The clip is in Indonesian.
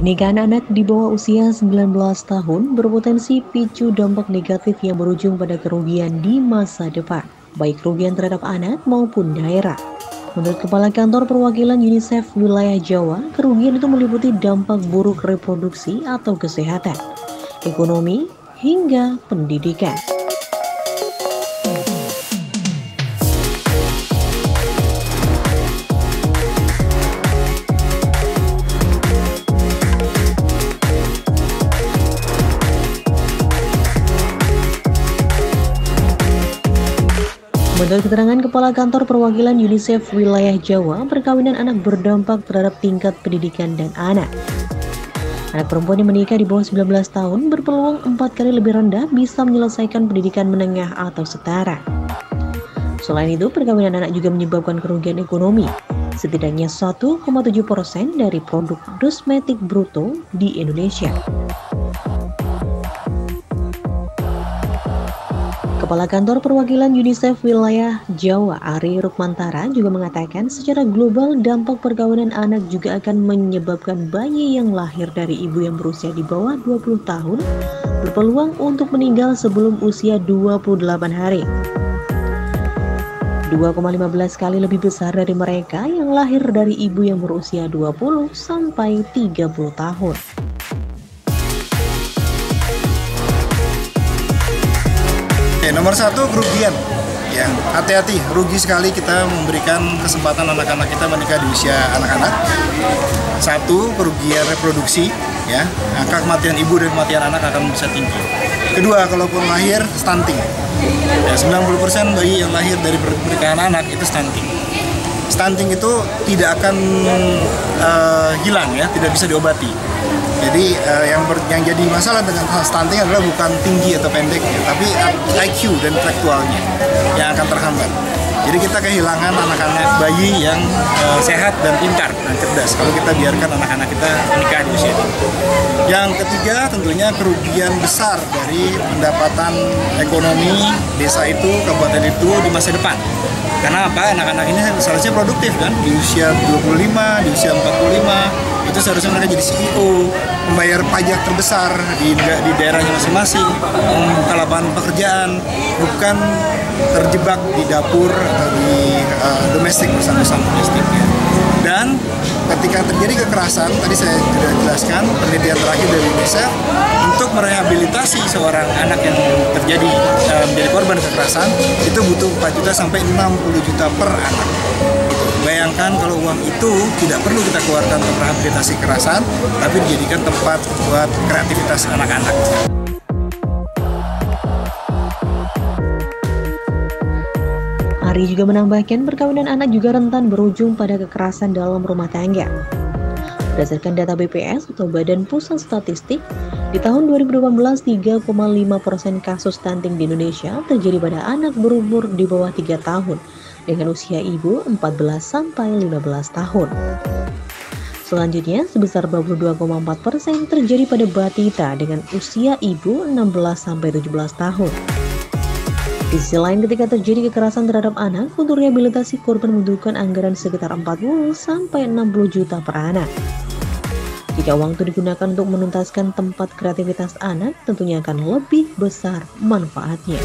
Pernikahan anak di bawah usia 19 tahun berpotensi picu dampak negatif yang berujung pada kerugian di masa depan, baik kerugian terhadap anak maupun daerah. Menurut Kepala Kantor Perwakilan UNICEF Wilayah Jawa, kerugian itu meliputi dampak buruk reproduksi atau kesehatan, ekonomi, hingga pendidikan. Menurut keterangan Kepala Kantor Perwakilan UNICEF Wilayah Jawa, perkawinan anak berdampak terhadap tingkat pendidikan dan anak. Anak perempuan yang menikah di bawah 19 tahun berpeluang 4 kali lebih rendah bisa menyelesaikan pendidikan menengah atau setara. Selain itu, perkawinan anak juga menyebabkan kerugian ekonomi, setidaknya 1,7% dari produk domestik bruto di Indonesia. Kepala Kantor Perwakilan UNICEF Wilayah Jawa, Ari Rukmantara, juga mengatakan secara global dampak perkawinan anak juga akan menyebabkan bayi yang lahir dari ibu yang berusia di bawah 20 tahun berpeluang untuk meninggal sebelum usia 28 hari. 2,15 kali lebih besar dari mereka yang lahir dari ibu yang berusia 20 sampai 30 tahun. Nomor satu, kerugian. Ya, hati-hati, rugi sekali kita memberikan kesempatan anak-anak kita menikah di usia anak-anak. Satu, kerugian reproduksi, ya, angka kematian ibu dan kematian anak akan bisa tinggi. Kedua, kalaupun lahir, stunting. Ya, 90% bayi yang lahir dari pernikahan anak itu stunting. Stunting itu tidak akan hilang, ya, tidak bisa diobati. Jadi yang jadi masalah dengan stunting adalah bukan tinggi atau pendek, tapi IQ dan intelektualnya yang akan terhambat. Jadi kita kehilangan anak-anak bayi yang sehat dan pintar dan cerdas kalau kita biarkan anak-anak kita menikah di usia ini. Yang ketiga, tentunya kerugian besar dari pendapatan ekonomi desa itu, kabupaten itu di masa depan. Karena apa? Anak-anak ini seharusnya produktif kan, di usia 25, di usia 45, itu seharusnya mereka jadi CEO, membayar pajak terbesar di daerahnya masing-masing, membuka lapangan pekerjaan, bukan terjebak di dapur atau di domestik, perusahaan domestiknya. Dan ketika terjadi kekerasan, tadi saya sudah jelaskan penelitian terakhir dari UNICEF, untuk merehabilitasi seorang anak yang menjadi korban kekerasan itu butuh 4 juta sampai 60 juta per anak. Bayangkan kalau uang itu tidak perlu kita keluarkan untuk rehabilitasi kekerasan, tapi dijadikan tempat buat kreativitas anak-anak. Ari juga menambahkan perkawinan anak juga rentan berujung pada kekerasan dalam rumah tangga. Berdasarkan data BPS atau Badan Pusat Statistik, di tahun 2018 3,5% kasus stunting di Indonesia terjadi pada anak berumur di bawah 3 tahun dengan usia ibu 14 sampai 15 tahun. Selanjutnya, sebesar 22,4% terjadi pada batita dengan usia ibu 16 sampai 17 tahun. Di sisi lain, ketika terjadi kekerasan terhadap anak, untuk rehabilitasi korban membutuhkan anggaran sekitar 40 sampai 60 juta per anak. Jika uang itu digunakan untuk menuntaskan tempat kreativitas anak, tentunya akan lebih besar manfaatnya.